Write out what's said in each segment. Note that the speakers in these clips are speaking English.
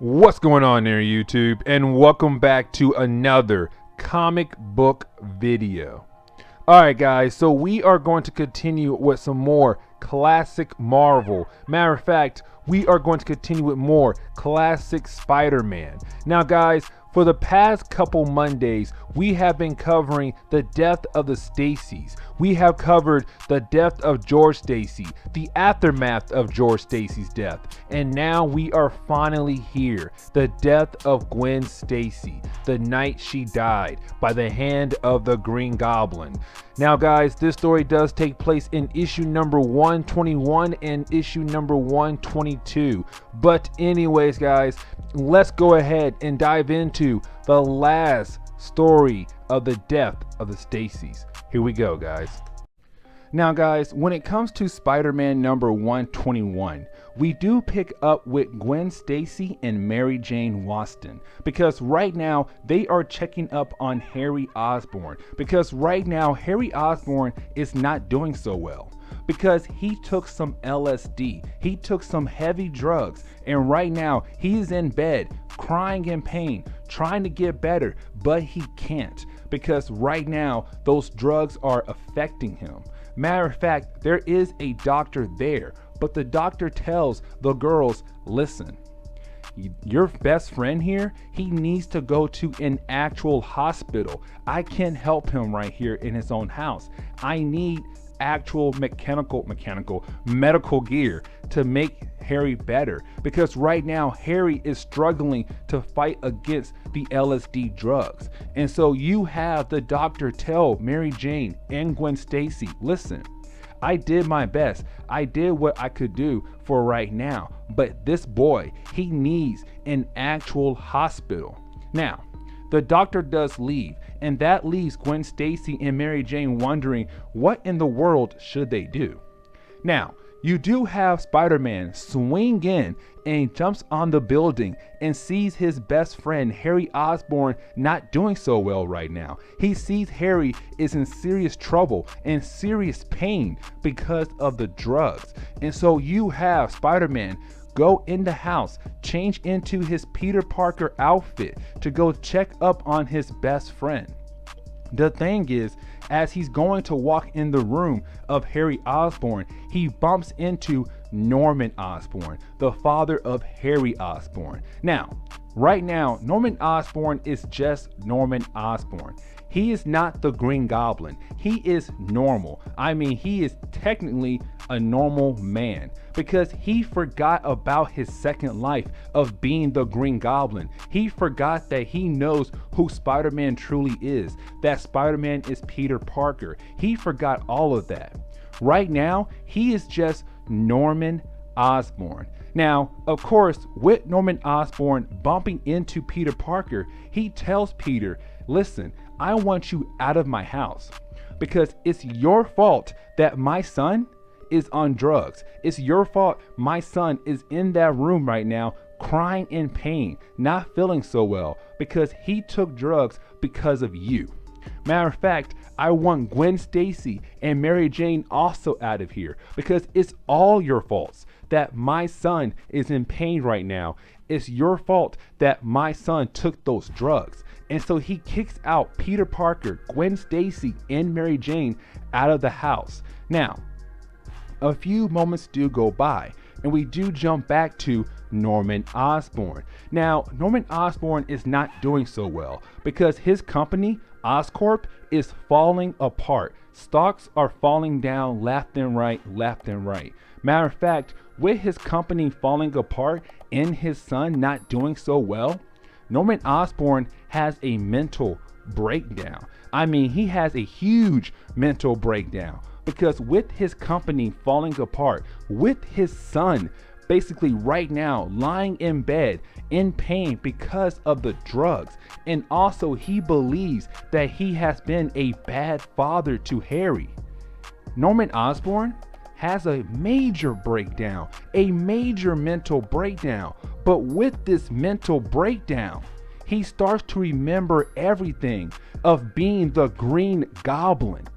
What's going on there, YouTube? And welcome back to another comic book video. Alright guys, so we are going to continue with some more classic Marvel. Matter of fact, we are going to continue with more classic Spider-Man. Now guys, for the past couple Mondays, we have been covering the death of the Stacys. We have covered the death of George Stacy, the aftermath of George Stacy's death, and now we are finally here. The death of Gwen Stacy, the night she died by the hand of the Green Goblin. Now guys, this story does take place in issue number 121 and issue number 122. But anyways guys, let's go ahead and dive into the last story of the death of the Stacys. Here we go guys. Now guys, when it comes to Spider-Man number 121, we do pick up with Gwen Stacy and Mary Jane Watson, because right now they are checking up on Harry Osborn, because right now Harry Osborn is not doing so well, because he took some LSD, he took some heavy drugs, and right now he's in bed crying in pain, trying to get better, but he can't, because right now those drugs are affecting him. Matter of fact, there is a doctor there, but the doctor tells the girls, listen, your best friend here, he needs to go to an actual hospital. I can't help him right here in his own house. I need actual medical gear to make Harry better, because right now Harry is struggling to fight against the LSD drugs. And so you have the doctor tell Mary Jane and Gwen Stacy, listen, I did my best. I did what I could do for right now, but this boy, he needs an actual hospital. Now, the doctor does leave, and that leaves Gwen Stacy and Mary Jane wondering what in the world should they do. Now, you do have Spider-Man swing in and jumps on the building and sees his best friend Harry Osborn not doing so well right now. He sees Harry is in serious trouble and serious pain because of the drugs. And so you have Spider-Man go in the house, change into his Peter Parker outfit to go check up on his best friend. The thing is, as he's going to walk in the room of Harry Osborn, he bumps into Norman Osborn, the father of Harry Osborn. Now, right now, Norman Osborn is just Norman Osborn. He is not the Green Goblin. He is normal. I mean, he is technically a normal man, because he forgot about his second life of being the Green Goblin. He forgot that he knows who Spider-Man truly is, that Spider-Man is Peter Parker. He forgot all of that. Right now, he is just Norman Osborn. Now, of course, with Norman Osborn bumping into Peter Parker, he tells Peter, listen, I want you out of my house, because it's your fault that my son is on drugs. It's your fault my son is in that room right now crying in pain, not feeling so well, because he took drugs because of you. Matter of fact, I want Gwen Stacy and Mary Jane also out of here, because it's all your faults that my son is in pain right now. It's your fault that my son took those drugs. And so he kicks out Peter Parker, Gwen Stacy, and Mary Jane out of the house. Now, a few moments do go by, and we do jump back to Norman Osborn. Now, Norman Osborn is not doing so well, because his company, Oscorp, is falling apart. Stocks are falling down left and right, left and right. Matter of fact, with his company falling apart and his son not doing so well, Norman Osborn has a mental breakdown. I mean, he has a huge mental breakdown, because with his company falling apart, with his son basically right now lying in bed in pain because of the drugs, and also he believes that he has been a bad father to Harry, Norman Osborn has a major breakdown, a major mental breakdown. But with this mental breakdown, he starts to remember everything of being the Green Goblin.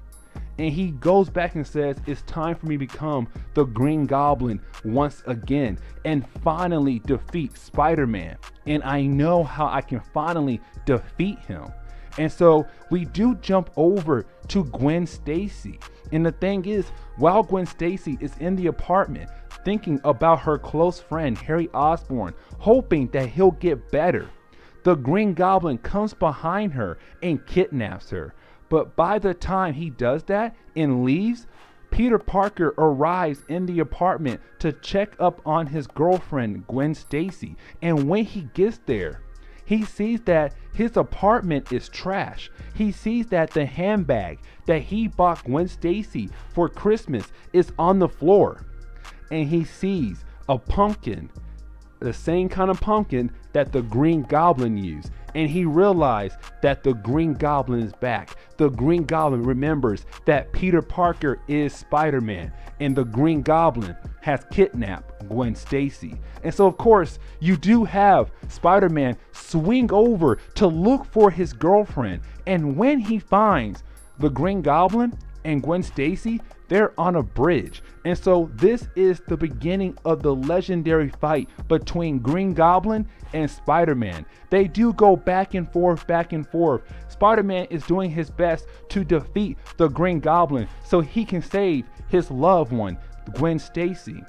and he goes back and says, it's time for me to become the Green Goblin once again and finally defeat Spider-Man. And I know how I can finally defeat him. And so we do jump over to Gwen Stacy. And the thing is, while Gwen Stacy is in the apartment thinking about her close friend Harry Osborn, hoping that he'll get better, the Green Goblin comes behind her and kidnaps her. But by the time he does that and leaves, Peter Parker arrives in the apartment to check up on his girlfriend Gwen Stacy. And when he gets there, he sees that his apartment is trash. He sees that the handbag that he bought Gwen Stacy for Christmas is on the floor. And he sees a pumpkin, the same kind of pumpkin that the Green Goblin used. And he realized that the Green Goblin is back. The Green Goblin remembers that Peter Parker is Spider-Man, and the Green Goblin has kidnapped Gwen Stacy. And so of course you do have Spider-Man swing over to look for his girlfriend, and when he finds the Green Goblin and Gwen Stacy, they're on a bridge. And so this is the beginning of the legendary fight between Green Goblin and Spider-Man. They do go back and forth, back and forth. Spider-Man is doing his best to defeat the Green Goblin so he can save his loved one, Gwen Stacy.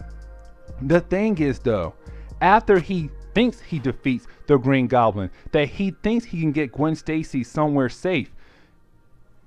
The thing is though, after he thinks he defeats the Green Goblin, that he thinks he can get Gwen Stacy somewhere safe,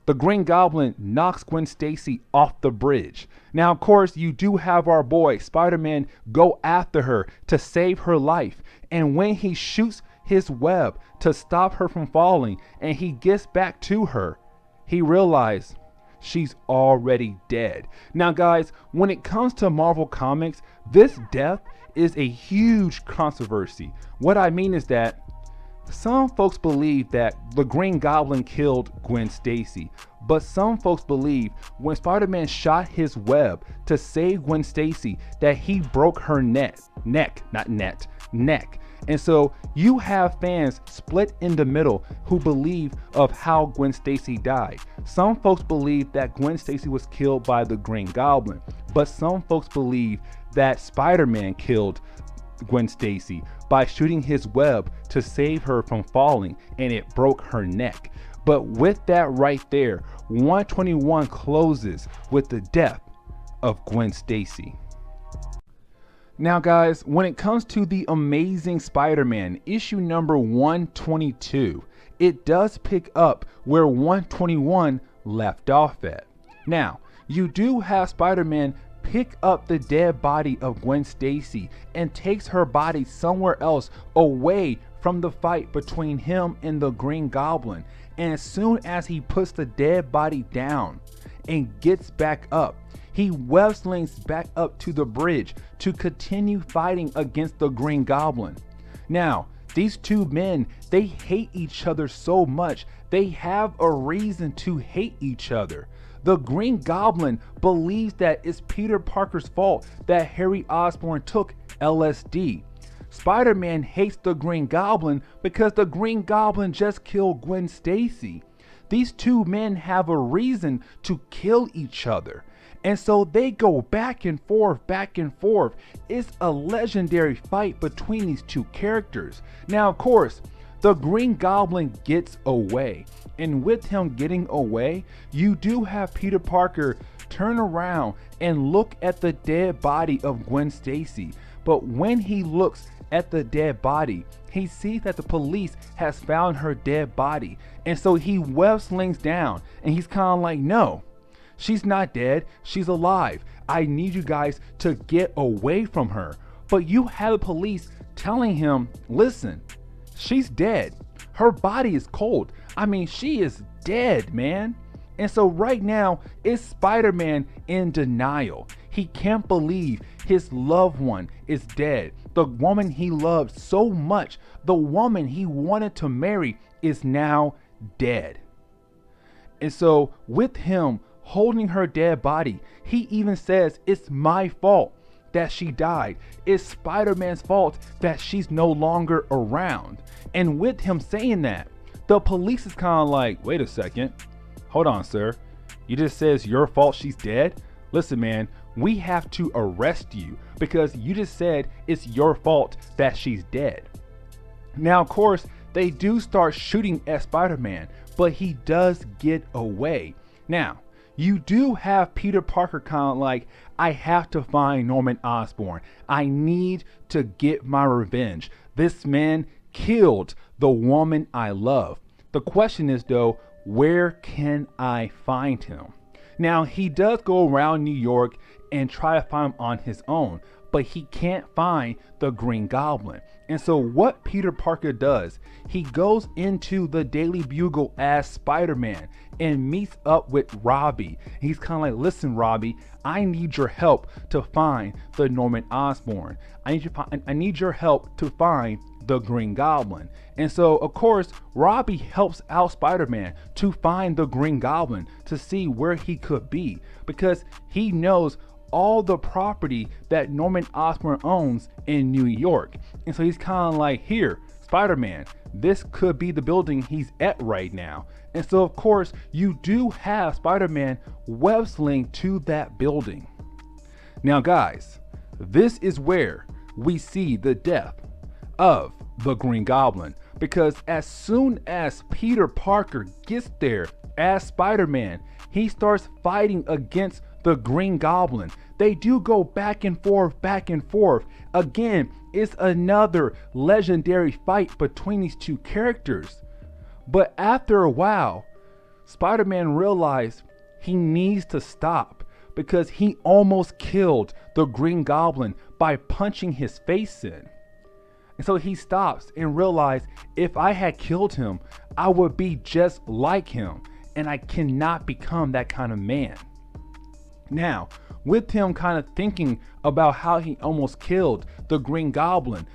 the Green Goblin knocks Gwen Stacy off the bridge. Now, of course, you do have our boy Spider-Man go after her to save her life. And when he shoots his web to stop her from falling and he gets back to her, he realizes she's already dead. Now, guys, when it comes to Marvel Comics, this death is a huge controversy. What I mean is that some folks believe that the Green Goblin killed Gwen Stacy, but some folks believe when Spider-Man shot his web to save Gwen Stacy that he broke her neck. And so you have fans split in the middle who believe of how Gwen Stacy died. Some folks believe that Gwen Stacy was killed by the Green Goblin, but some folks believe that Spider-Man killed Gwen Stacy by shooting his web to save her from falling, and it broke her neck. But with that right there, 121 closes with the death of Gwen Stacy. Now guys, when it comes to the Amazing Spider-Man issue number 122, it does pick up where 121 left off at. Now, you do have Spider-Man pick up the dead body of Gwen Stacy and takes her body somewhere else away from the fight between him and the Green Goblin. And as soon as he puts the dead body down and gets back up, he web slings back up to the bridge to continue fighting against the Green Goblin. Now, these two men, they hate each other so much, they have a reason to hate each other. The Green Goblin believes that it's Peter Parker's fault that Harry Osborn took LSD. Spider-Man hates the Green Goblin because the Green Goblin just killed Gwen Stacy. These two men have a reason to kill each other. And so they go back and forth, back and forth. It's a legendary fight between these two characters. Now, of course, the Green Goblin gets away. And with him getting away, you do have Peter Parker turn around and look at the dead body of Gwen Stacy. But when he looks at the dead body, he sees that the police has found her dead body. And so he web slings down and he's kind of like, no, she's not dead, she's alive. I need you guys to get away from her. But you have the police telling him, listen, she's dead. Her body is cold. I mean, she is dead, man. And so right now, it's Spider-Man in denial. He can't believe his loved one is dead. The woman he loved so much, the woman he wanted to marry, is now dead. And so with him holding her dead body, he even says, it's my fault that she died. It's Spider-Man's fault that she's no longer around. And with him saying that, the police is kind of like, wait a second, hold on, sir. You just say it's your fault she's dead? Listen, man, we have to arrest you because you just said it's your fault that she's dead. Now, of course, they do start shooting at Spider-Man, but he does get away. Now, you do have Peter Parker kind of like, I have to find Norman Osborn. I need to get my revenge. This man killed the woman I love. The question is, though, where can I find him? Now, he does go around New York and try to find him on his own, but he can't find the Green Goblin. And so what Peter Parker does, he goes into the Daily Bugle as Spider-Man and meets up with Robbie. He's kind of like, listen, Robbie, I need your help to find the Norman Osborn. I need your help to find the Green Goblin. And so, of course, Robbie helps out Spider-Man to find the Green Goblin to see where he could be, because he knows all the property that Norman Osborn owns in New York. And so he's kind of like, here, Spider-Man, this could be the building he's at right now. And so, of course, you do have Spider-Man web sling to that building. Now, guys, this is where we see the death of the Green Goblin, because as soon as Peter Parker gets there as Spider-Man, he starts fighting against the Green Goblin. They do go back and forth. Again, it's another legendary fight between these two characters. But after a while, Spider-Man realized he needs to stop because he almost killed the Green Goblin by punching his face in. And so he stops and realizes, if I had killed him, I would be just like him, and I cannot become that kind of man. Now, with him kind of thinking about how he almost killed the Green Goblin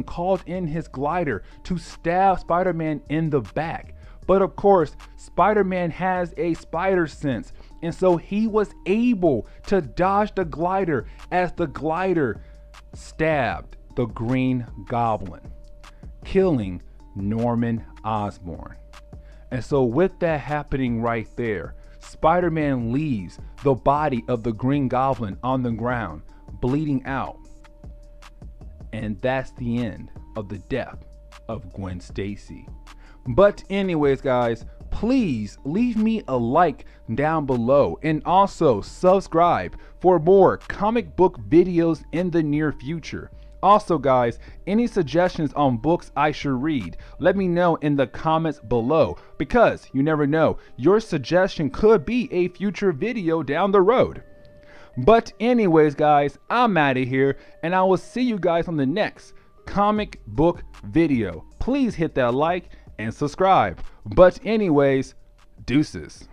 called in his glider to stab Spider-Man in the back. But of course, Spider-Man has a spider sense, and so he was able to dodge the glider as the glider stabbed the Green Goblin, killing Norman Osborn. And so with that happening right there, Spider-Man leaves the body of the Green Goblin on the ground, bleeding out. And that's the end of the death of Gwen Stacy. But anyways, guys, please leave me a like down below and also subscribe for more comic book videos in the near future. Also, guys, any suggestions on books I should read, let me know in the comments below, because you never know, your suggestion could be a future video down the road. But anyways, guys, I'm out of here, and I will see you guys on the next comic book video. Please hit that like and subscribe. But anyways, deuces.